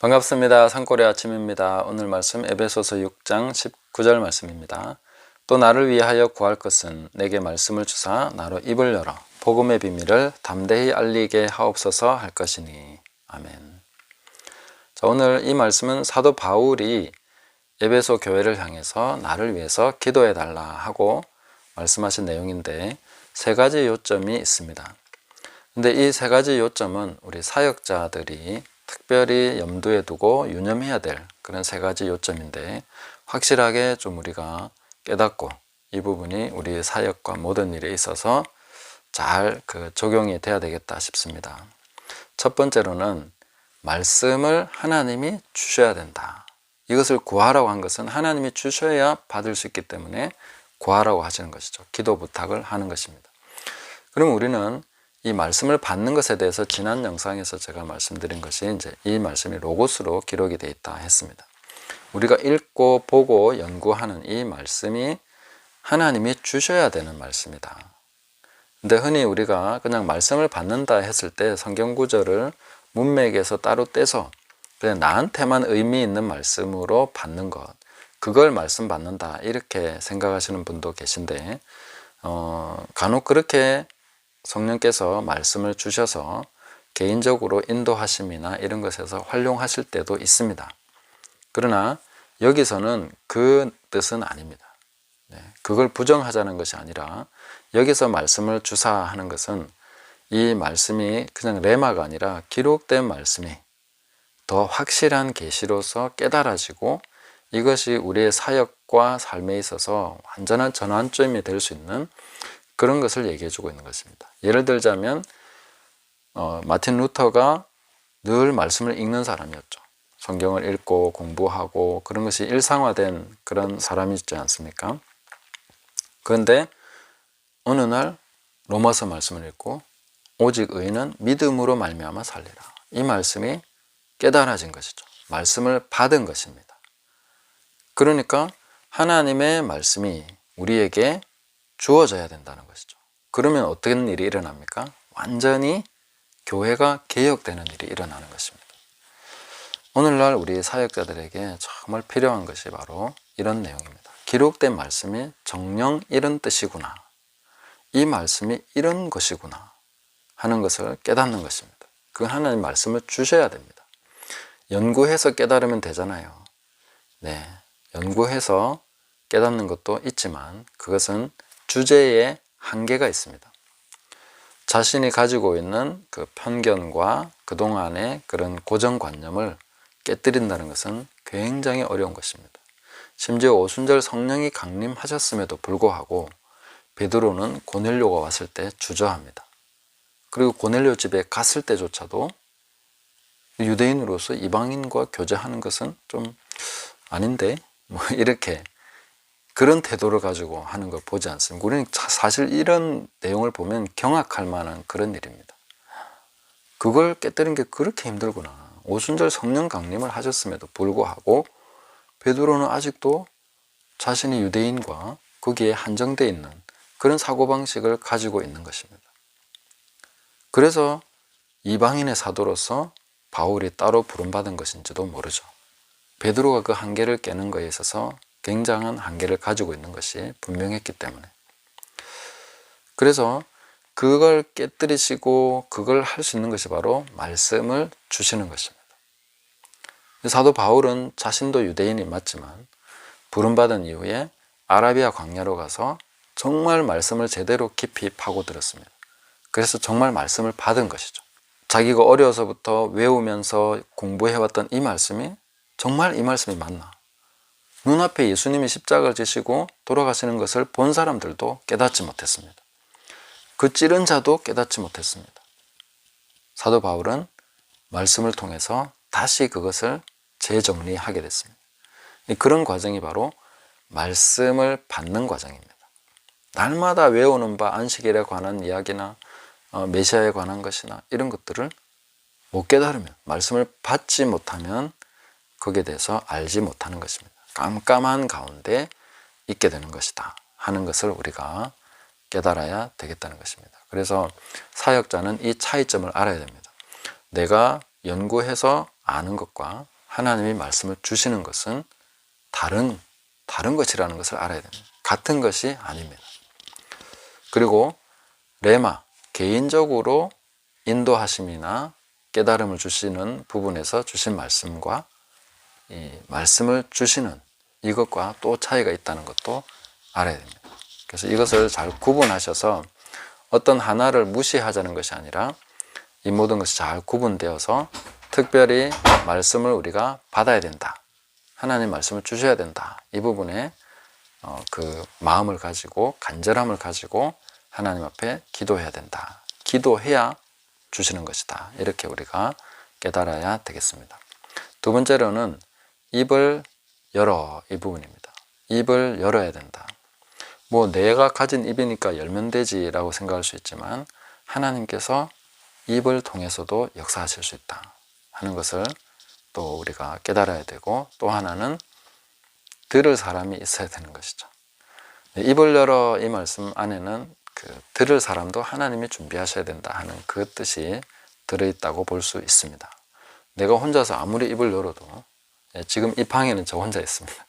반갑습니다. 산골의 아침입니다. 오늘 말씀 에베소서 6장 19절 말씀입니다. 또 나를 위하여 구할 것은 내게 말씀을 주사 나로 입을 열어 복음의 비밀을 담대히 알리게 하옵소서 할 것이니. 아멘. 자, 오늘 이 말씀은 사도 바울이 에베소 교회를 향해서 나를 위해서 기도해 달라 하고 말씀하신 내용인데 세 가지 요점이 있습니다. 근데 이 세 가지 요점은 우리 사역자들이 특별히 염두에 두고 유념해야 될 그런 세 가지 요점인데 확실하게 좀 우리가 깨닫고 이 부분이 우리의 사역과 모든 일에 있어서 잘 적용이 돼야 되겠다 싶습니다. 첫 번째로는 말씀을 하나님이 주셔야 된다. 이것을 구하라고 한 것은 하나님이 주셔야 받을 수 있기 때문에 구하라고 하시는 것이죠. 기도 부탁을 하는 것입니다. 그럼 우리는 이 말씀을 받는 것에 대해서 지난 영상에서 제가 말씀드린 것이 이제 이 말씀이 로고스로 기록이 되어 있다 했습니다. 우리가 읽고 보고 연구하는 이 말씀이 하나님이 주셔야 되는 말씀이다. 근데 흔히 우리가 그냥 말씀을 받는다 했을 때 성경 구절을 문맥에서 따로 떼서 그냥 나한테만 의미 있는 말씀으로 받는 것, 그걸 말씀 받는다 이렇게 생각하시는 분도 계신데 간혹 그렇게 성령께서 말씀을 주셔서 개인적으로 인도하심이나 이런 것에서 활용하실 때도 있습니다. 그러나 여기서는 그 뜻은 아닙니다. 그걸 부정하자는 것이 아니라 여기서 말씀을 주사하는 것은 이 말씀이 그냥 레마가 아니라 기록된 말씀이 더 확실한 계시로서 깨달아지고 이것이 우리의 사역과 삶에 있어서 완전한 전환점이 될 수 있는 그런 것을 얘기해 주고 있는 것입니다. 예를 들자면 마틴 루터가 늘 말씀을 읽는 사람이었죠. 성경을 읽고 공부하고 그런 것이 일상화된 그런 사람이지 않습니까? 그런데 어느 날 로마서 말씀을 읽고 오직 의인은 믿음으로 말미암아 살리라. 이 말씀이 깨달아진 것이죠. 말씀을 받은 것입니다. 그러니까 하나님의 말씀이 우리에게 주어져야 된다는 것이죠. 그러면 어떤 일이 일어납니까? 완전히 교회가 개혁되는 일이 일어나는 것입니다. 오늘날 우리 사역자들에게 정말 필요한 것이 바로 이런 내용입니다. 기록된 말씀이 정녕 이런 뜻이구나. 이 말씀이 이런 것이구나 하는 것을 깨닫는 것입니다. 그건 하나님 말씀을 주셔야 됩니다. 연구해서 깨달으면 되잖아요. 연구해서 깨닫는 것도 있지만 그것은 주제에 한계가 있습니다. 자신이 가지고 있는 그 편견과 그동안의 그런 고정관념을 깨뜨린다는 것은 굉장히 어려운 것입니다. 심지어 오순절 성령이 강림하셨음에도 불구하고 베드로는 고넬료가 왔을 때 주저합니다. 그리고 고넬료 집에 갔을 때조차도 유대인으로서 이방인과 교제하는 것은 좀 아닌데 이렇게 그런 태도를 가지고 하는 걸 보지 않습니다. 우리는 사실 이런 내용을 보면 경악할 만한 그런 일입니다. 그걸 깨뜨리는 게 그렇게 힘들구나. 오순절 성령 강림을 하셨음에도 불구하고 베드로는 아직도 자신이 유대인과 거기에 한정되어 있는 그런 사고방식을 가지고 있는 것입니다. 그래서 이방인의 사도로서 바울이 따로 부름받은 것인지도 모르죠. 베드로가 그 한계를 깨는 것에 있어서 굉장한 한계를 가지고 있는 것이 분명했기 때문에 그래서 그걸 깨뜨리시고 그걸 할 수 있는 것이 바로 말씀을 주시는 것입니다. 사도 바울은 자신도 유대인이 맞지만 부름받은 이후에 아라비아 광야로 가서 정말 말씀을 제대로 깊이 파고들었습니다. 그래서 정말 말씀을 받은 것이죠. 자기가 어려서부터 외우면서 공부해왔던 이 말씀이 정말 이 말씀이 맞나? 눈앞에 예수님이 십자가를 지시고 돌아가시는 것을 본 사람들도 깨닫지 못했습니다. 그 찌른 자도 깨닫지 못했습니다. 사도 바울은 말씀을 통해서 다시 그것을 재정리하게 됐습니다. 그런 과정이 바로 말씀을 받는 과정입니다. 날마다 외우는 바 안식일에 관한 이야기나 메시아에 관한 것이나 이런 것들을 못 깨달으면 말씀을 받지 못하면 거기에 대해서 알지 못하는 것입니다. 깜깜한 가운데 있게 되는 것이다 하는 것을 우리가 깨달아야 되겠다는 것입니다. 그래서 사역자는 이 차이점을 알아야 됩니다. 내가 연구해서 아는 것과 하나님이 말씀을 주시는 것은 다른 것이라는 것을 알아야 됩니다. 같은 것이 아닙니다. 그리고 레마, 개인적으로 인도하심이나 깨달음을 주시는 부분에서 주신 말씀과 이 말씀을 주시는 이것과 또 차이가 있다는 것도 알아야 됩니다. 그래서 이것을 잘 구분하셔서 어떤 하나를 무시하자는 것이 아니라 이 모든 것이 잘 구분되어서 특별히 말씀을 우리가 받아야 된다. 하나님 말씀을 주셔야 된다. 이 부분에 그 마음을 가지고 간절함을 가지고 하나님 앞에 기도해야 된다. 기도해야 주시는 것이다. 이렇게 우리가 깨달아야 되겠습니다. 두 번째로는 입을 열어, 이 부분입니다. 입을 열어야 된다. 뭐 내가 가진 입이니까 열면 되지라고 생각할 수 있지만 하나님께서 입을 통해서도 역사하실 수 있다 하는 것을 또 우리가 깨달아야 되고, 또 하나는 들을 사람이 있어야 되는 것이죠. 입을 열어 이 말씀 안에는 그 들을 사람도 하나님이 준비하셔야 된다 하는 그 뜻이 들어있다고 볼 수 있습니다. 내가 혼자서 아무리 입을 열어도, 지금 이 방에는 저 혼자 있습니다.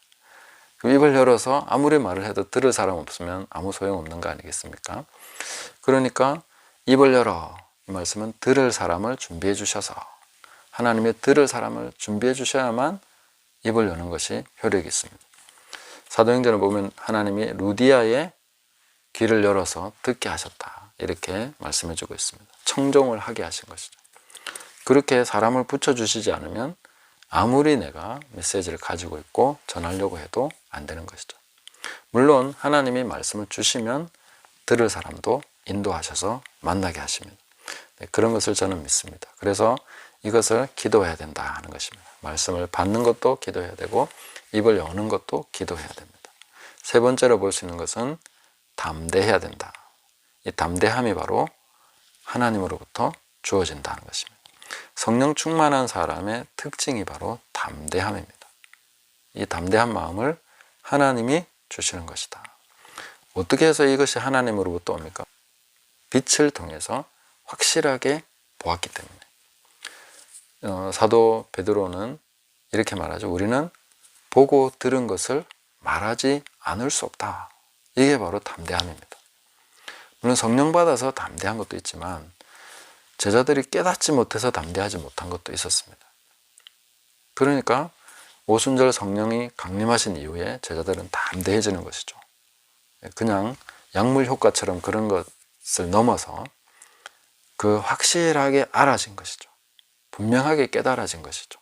입을 열어서 아무리 말을 해도 들을 사람 없으면 아무 소용없는 거 아니겠습니까? 그러니까 입을 열어 이 말씀은 들을 사람을 준비해 주셔서, 하나님의 들을 사람을 준비해 주셔야만 입을 여는 것이 효력이 있습니다. 사도행전을 보면 하나님이 루디아의 귀를 열어서 듣게 하셨다, 이렇게 말씀해 주고 있습니다. 청종을 하게 하신 것이죠. 그렇게 사람을 붙여주시지 않으면 아무리 내가 메시지를 가지고 있고 전하려고 해도 안 되는 것이죠. 물론 하나님이 말씀을 주시면 들을 사람도 인도하셔서 만나게 하십니다. 그런 것을 저는 믿습니다. 그래서 이것을 기도해야 된다 하는 것입니다. 말씀을 받는 것도 기도해야 되고 입을 여는 것도 기도해야 됩니다. 세 번째로 볼 수 있는 것은 담대해야 된다. 이 담대함이 바로 하나님으로부터 주어진다는 것입니다. 성령 충만한 사람의 특징이 바로 담대함입니다. 이 담대한 마음을 하나님이 주시는 것이다. 어떻게 해서 이것이 하나님으로부터 옵니까? 빛을 통해서 확실하게 보았기 때문에. 사도 베드로는 이렇게 말하죠. 우리는 보고 들은 것을 말하지 않을 수 없다. 이게 바로 담대함입니다. 물론 성령 받아서 담대한 것도 있지만 제자들이 깨닫지 못해서 담대하지 못한 것도 있었습니다. 그러니까 오순절 성령이 강림하신 이후에 제자들은 담대해지는 것이죠. 그냥 약물 효과처럼 그런 것을 넘어서 그 확실하게 알아진 것이죠. 분명하게 깨달아진 것이죠.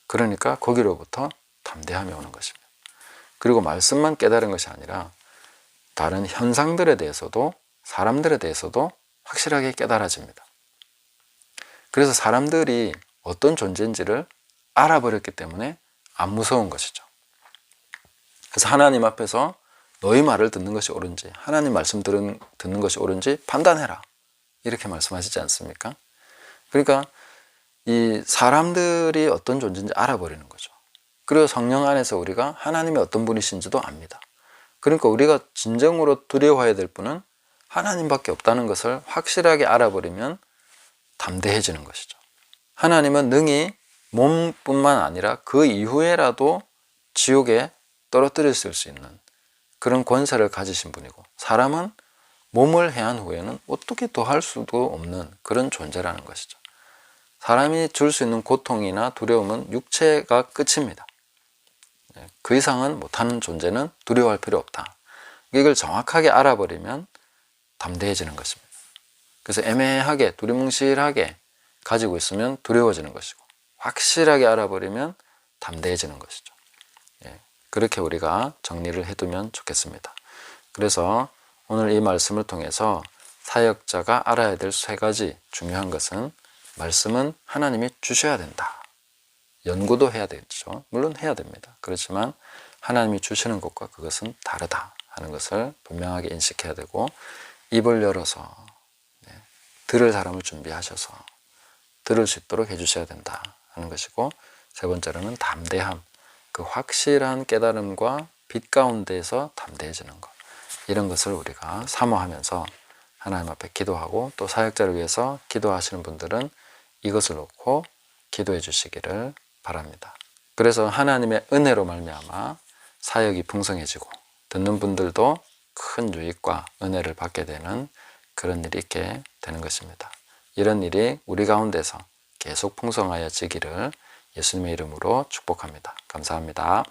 그러니까 거기로부터 담대함이 오는 것입니다. 그리고 말씀만 깨달은 것이 아니라 다른 현상들에 대해서도, 사람들에 대해서도 확실하게 깨달아집니다. 그래서 사람들이 어떤 존재인지를 알아버렸기 때문에 안 무서운 것이죠. 그래서 하나님 앞에서 너희 말을 듣는 것이 옳은지, 하나님 말씀 듣는 것이 옳은지 판단해라, 이렇게 말씀하시지 않습니까? 그러니까 이 사람들이 어떤 존재인지 알아버리는 거죠. 그리고 성령 안에서 우리가 하나님이 어떤 분이신지도 압니다. 그러니까 우리가 진정으로 두려워해야 될 분은 하나님밖에 없다는 것을 확실하게 알아버리면 담대해지는 것이죠. 하나님은 능히 몸뿐만 아니라 그 이후에라도 지옥에 떨어뜨렸을 수 있는 그런 권세를 가지신 분이고, 사람은 몸을 해한 후에는 어떻게 더 할 수도 없는 그런 존재라는 것이죠. 사람이 줄 수 있는 고통이나 두려움은 육체가 끝입니다. 그 이상은 못하는 존재는 두려워할 필요 없다. 이걸 정확하게 알아버리면 담대해지는 것입니다. 그래서 애매하게 두리뭉실하게 가지고 있으면 두려워지는 것이고, 확실하게 알아버리면 담대해지는 것이죠. 그렇게 우리가 정리를 해두면 좋겠습니다. 그래서 오늘 이 말씀을 통해서 사역자가 알아야 될 세 가지 중요한 것은, 말씀은 하나님이 주셔야 된다. 연구도 해야 되죠. 물론 해야 됩니다. 그렇지만 하나님이 주시는 것과 그것은 다르다 하는 것을 분명하게 인식해야 되고, 입을 열어서 들을 사람을 준비하셔서 들을 수 있도록 해주셔야 된다 하는 것이고, 세 번째로는 담대함, 그 확실한 깨달음과 빛 가운데에서 담대해지는 것, 이런 것을 우리가 사모하면서 하나님 앞에 기도하고, 또 사역자를 위해서 기도하시는 분들은 이것을 놓고 기도해 주시기를 바랍니다. 그래서 하나님의 은혜로 말미암아 사역이 풍성해지고 듣는 분들도 큰 유익과 은혜를 받게 되는 그런 일이 있게 되는 것입니다. 이런 일이 우리 가운데서 계속 풍성하여지기를 예수님의 이름으로 축복합니다. 감사합니다.